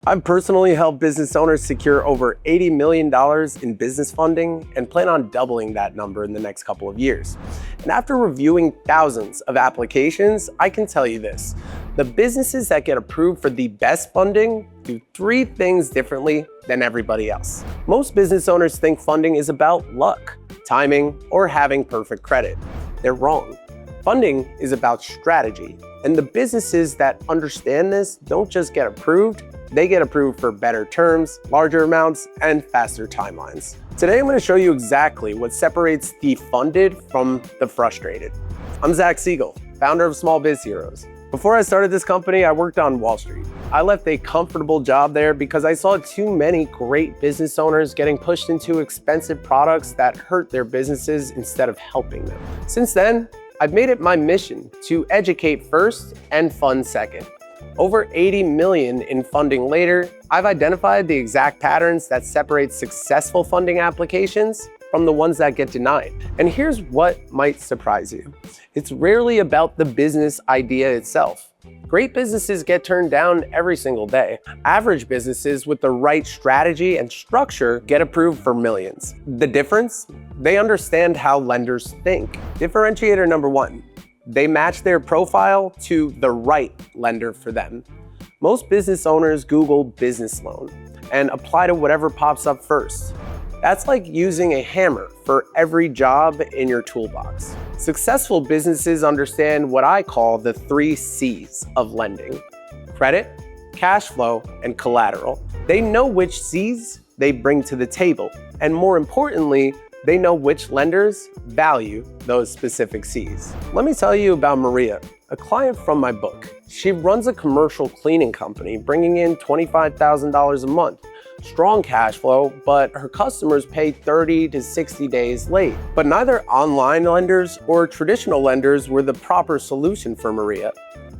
I've personally helped business owners secure over $80 million in business funding and plan on doubling that number in the next couple of years. And after reviewing thousands of applications, I can tell you this: the businesses that get approved for the best funding do three things differently than everybody else. Most business owners think funding is about luck, timing, or having perfect credit. They're wrong. Funding is about strategy, and the businesses that understand this don't just get approved, they get approved for better terms, larger amounts, and faster timelines. Today, I'm going to show you exactly what separates the funded from the frustrated. I'm Siegel, founder of Small Biz Heroes. Before I started this company, I worked on Wall Street. I left a comfortable job there because I saw too many great business owners getting pushed into expensive products that hurt their businesses instead of helping them. Since then, I've made it my mission to educate first and fund second. Over 80 million in funding later, I've identified the exact patterns that separate successful funding applications from the ones that get denied. And here's what might surprise you. It's rarely about the business idea itself. Great businesses get turned down every single day. Average businesses with the right strategy and structure get approved for millions. The difference? They understand how lenders think. Differentiator number one: they match their profile to the right lender for them. Most business owners Google business loan and apply to whatever pops up first. That's like using a hammer for every job in your toolbox. Successful businesses understand what I call the 3 C's of lending: credit, cash flow, and collateral. They know which C's they bring to the table, and more importantly, they know which lenders value those specific C's. Let me tell you about Maria, a client from my book. She runs a commercial cleaning company, bringing in $25,000 a month. Strong cash flow, but her customers pay 30 to 60 days late. But neither online lenders or traditional lenders were the proper solution for Maria.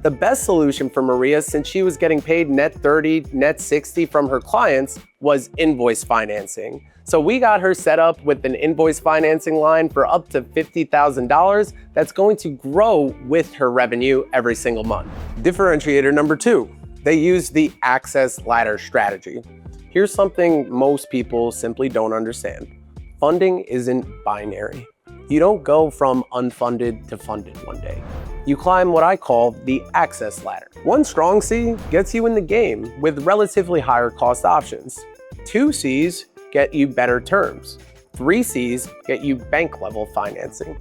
The best solution for Maria, since she was getting paid net 30, net 60 from her clients, was invoice financing. So we got her set up with an invoice financing line for up to $50,000 that's going to grow with her revenue every single month. Differentiator number 2, they use the access ladder strategy. Here's something most people simply don't understand. Funding isn't binary. You don't go from unfunded to funded one day. You climb what I call the access ladder. One strong C gets you in the game with relatively higher cost options. 2 C's get you better terms. 3 C's get you bank level financing.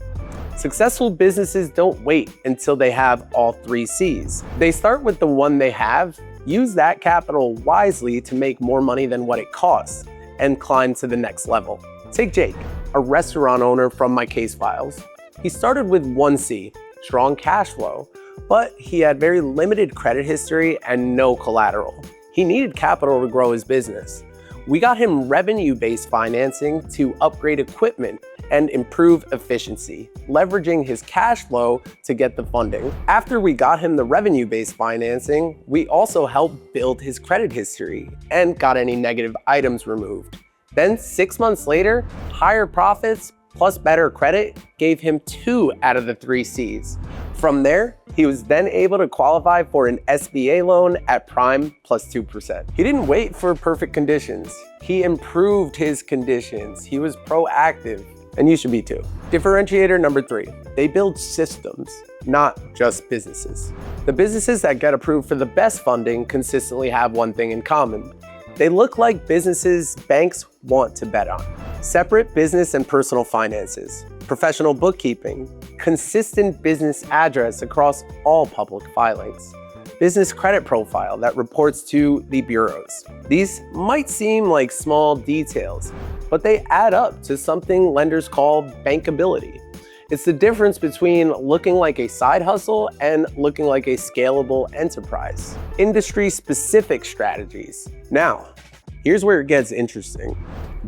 Successful businesses don't wait until they have all 3 C's. They start with the one they have, use that capital wisely to make more money than what it costs, and climb to the next level. Take Jake, a restaurant owner from my case files. He started with 1 C, strong cash flow, but he had very limited credit history and no collateral. He needed capital to grow his business. We got him revenue-based financing to upgrade equipment and improve efficiency, leveraging his cash flow to get the funding. After we got him the revenue-based financing, we also helped build his credit history and got any negative items removed. Then 6 months later, higher profits plus better credit gave him 2 out of the 3 C's. From there, he was then able to qualify for an SBA loan at prime plus 2%. He didn't wait for perfect conditions. He improved his conditions. He was proactive, and you should be too. Differentiator number 3, they build systems, not just businesses. The businesses that get approved for the best funding consistently have one thing in common. They look like businesses banks want to bet on. Separate business and personal finances, professional bookkeeping, consistent business address across all public filings, business credit profile that reports to the bureaus. These might seem like small details, but they add up to something lenders call bankability. It's the difference between looking like a side hustle and looking like a scalable enterprise. Industry-specific strategies. Now, here's where it gets interesting.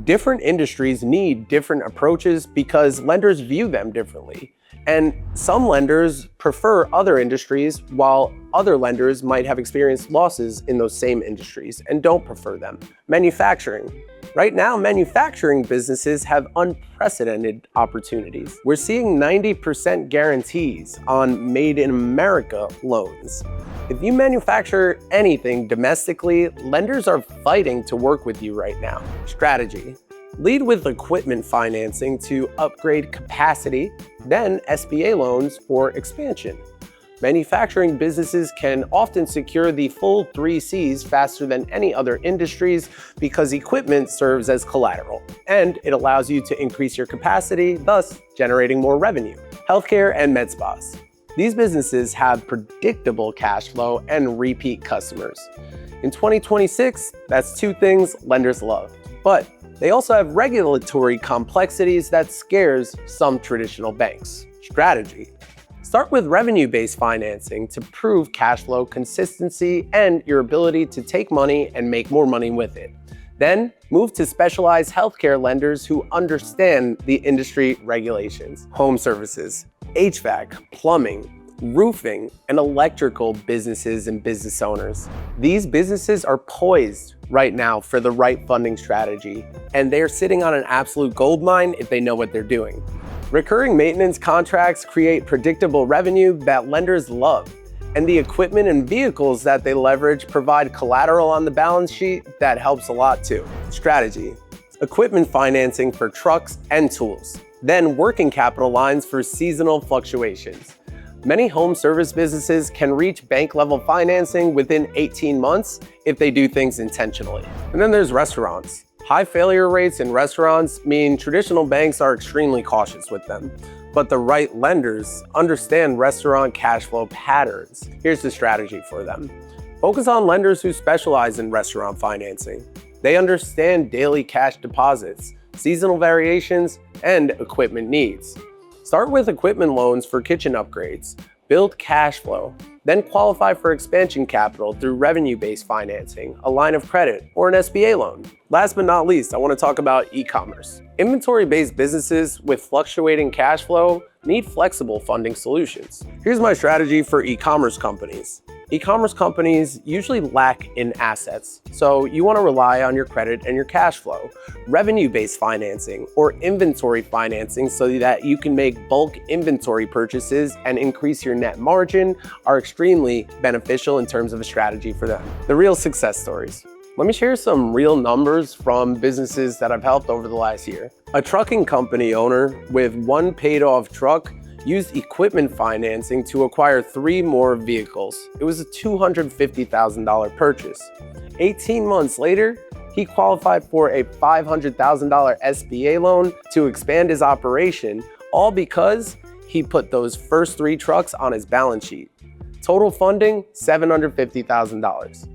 Different industries need different approaches because lenders view them differently. And some lenders prefer other industries, while other lenders might have experienced losses in those same industries and don't prefer them. Manufacturing. Right now, manufacturing businesses have unprecedented opportunities. We're seeing 90% guarantees on Made in America loans. If you manufacture anything domestically, lenders are fighting to work with you right now. Strategy: lead with equipment financing to upgrade capacity, then SBA loans for expansion. Manufacturing businesses can often secure the full 3 C's faster than any other industries because equipment serves as collateral, and it allows you to increase your capacity, thus generating more revenue. Healthcare and med spas. These businesses have predictable cash flow and repeat customers. In 2026, that's 2 things lenders love. But they also have regulatory complexities that scares some traditional banks. Strategy: start with revenue-based financing to prove cash flow consistency and your ability to take money and make more money with it. Then move to specialized healthcare lenders who understand the industry regulations. Home services, HVAC, plumbing, roofing, and electrical businesses and business owners. These businesses are poised right now for the right funding strategy, and they are sitting on an absolute goldmine if they know what they're doing. Recurring maintenance contracts create predictable revenue that lenders love, and the equipment and vehicles that they leverage provide collateral on the balance sheet that helps a lot too. Strategy: equipment financing for trucks and tools, then working capital lines for seasonal fluctuations. Many home service businesses can reach bank-level financing within 18 months if they do things intentionally. And then there's restaurants. High failure rates in restaurants mean traditional banks are extremely cautious with them, but the right lenders understand restaurant cash flow patterns. Here's the strategy for them. Focus on lenders who specialize in restaurant financing. They understand daily cash deposits, seasonal variations, and equipment needs. Start with equipment loans for kitchen upgrades, build cash flow, then qualify for expansion capital through revenue-based financing, a line of credit, or an SBA loan. Last but not least, I want to talk about e-commerce. Inventory-based businesses with fluctuating cash flow need flexible funding solutions. Here's my strategy for e-commerce companies. E-commerce companies usually lack in assets, so you want to rely on your credit and your cash flow. Revenue-based financing or inventory financing so that you can make bulk inventory purchases and increase your net margin are extremely beneficial in terms of a strategy for them. The real success stories. Let me share some real numbers from businesses that I've helped over the last year. A trucking company owner with 1 paid-off truck used equipment financing to acquire 3 more vehicles. It was a $250,000 purchase. 18 months later, he qualified for a $500,000 SBA loan to expand his operation, all because he put those first 3 trucks on his balance sheet. Total funding, $750,000.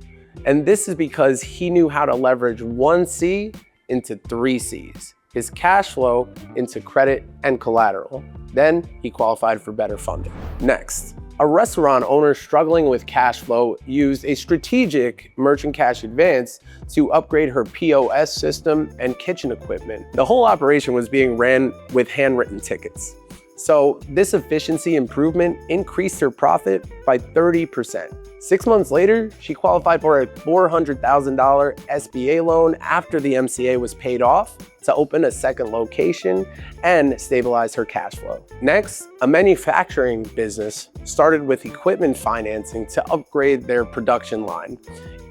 And this is because he knew how to leverage 1 C into 3 C's. His cash flow into credit and collateral. Then he qualified for better funding. Next, a restaurant owner struggling with cash flow used a strategic merchant cash advance to upgrade her POS system and kitchen equipment. The whole operation was being ran with handwritten tickets. So this efficiency improvement increased her profit by 30%. 6 months later, she qualified for a $400,000 SBA loan after the MCA was paid off to open a second location and stabilize her cash flow. Next, a manufacturing business started with equipment financing to upgrade their production line.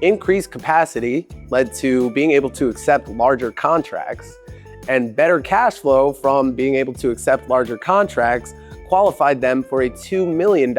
Increased capacity led to being able to accept larger contracts, and better cash flow from being able to accept larger contracts qualified them for a $2 million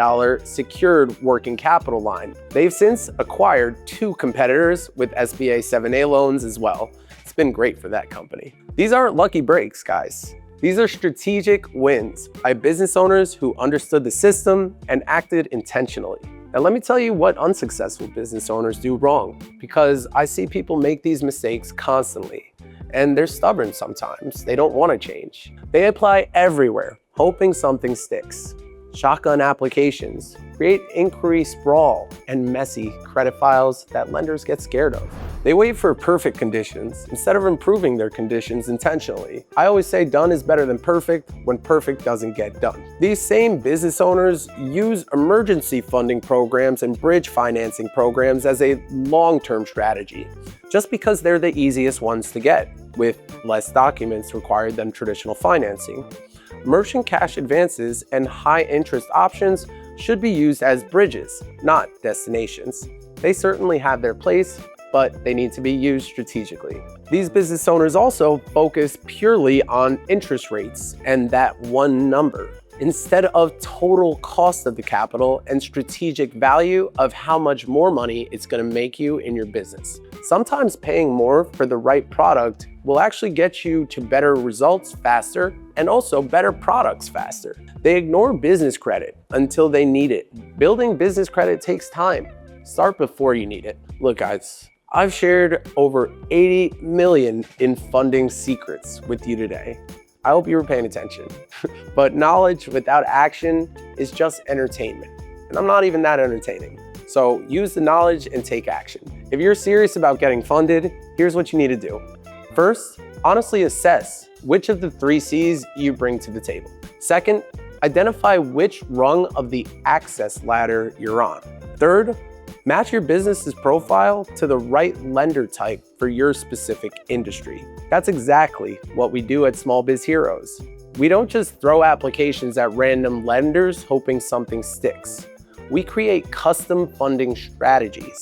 secured working capital line. They've since acquired 2 competitors with SBA 7A loans as well. It's been great for that company. These aren't lucky breaks, guys. These are strategic wins by business owners who understood the system and acted intentionally. Now let me tell you what unsuccessful business owners do wrong, because I see people make these mistakes constantly. And they're stubborn sometimes. They don't want to change. They apply everywhere, hoping something sticks. shotgun applications, create inquiry sprawl, and messy credit files that lenders get scared of. They wait for perfect conditions instead of improving their conditions intentionally. I always say done is better than perfect when perfect doesn't get done. These same business owners use emergency funding programs and bridge financing programs as a long-term strategy, just because they're the easiest ones to get, with less documents required than traditional financing. Merchant cash advances and high-interest options should be used as bridges, not destinations. They certainly have their place, but they need to be used strategically. These business owners also focus purely on interest rates and that one number, instead of total cost of the capital and strategic value of how much more money it's going to make you in your business. Sometimes paying more for the right product will actually get you to better results faster and also better products faster. They ignore business credit until they need it. Building business credit takes time. Start before you need it. Look guys, I've shared over 80 million in funding secrets with you today. I hope you were paying attention. But knowledge without action is just entertainment. And I'm not even that entertaining. So use the knowledge and take action. If you're serious about getting funded, here's what you need to do. First, honestly assess which of the 3 C's you bring to the table. Second, identify which rung of the access ladder you're on. Third, match your business's profile to the right lender type for your specific industry. That's exactly what we do at Small Biz Heroes. We don't just throw applications at random lenders hoping something sticks. We create custom funding strategies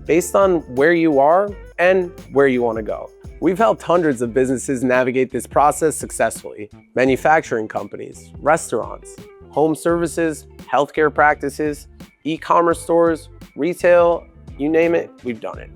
based on where you are and where you want to go. We've helped hundreds of businesses navigate this process successfully. Manufacturing companies, restaurants, home services, healthcare practices, e-commerce stores, retail, you name it, we've done it.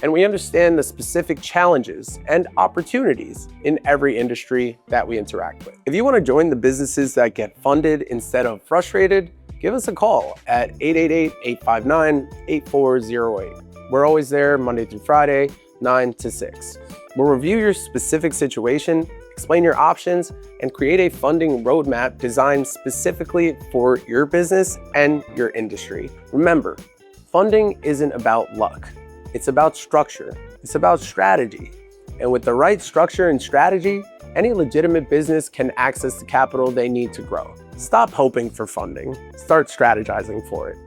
And we understand the specific challenges and opportunities in every industry that we interact with. If you want to join the businesses that get funded instead of frustrated, give us a call at 888-859-8408. We're always there Monday through Friday, 9 to 6. We'll review your specific situation, explain your options, and create a funding roadmap designed specifically for your business and your industry. Remember, funding isn't about luck. It's about structure. It's about strategy. And with the right structure and strategy, any legitimate business can access the capital they need to grow. Stop hoping for funding. Start strategizing for it.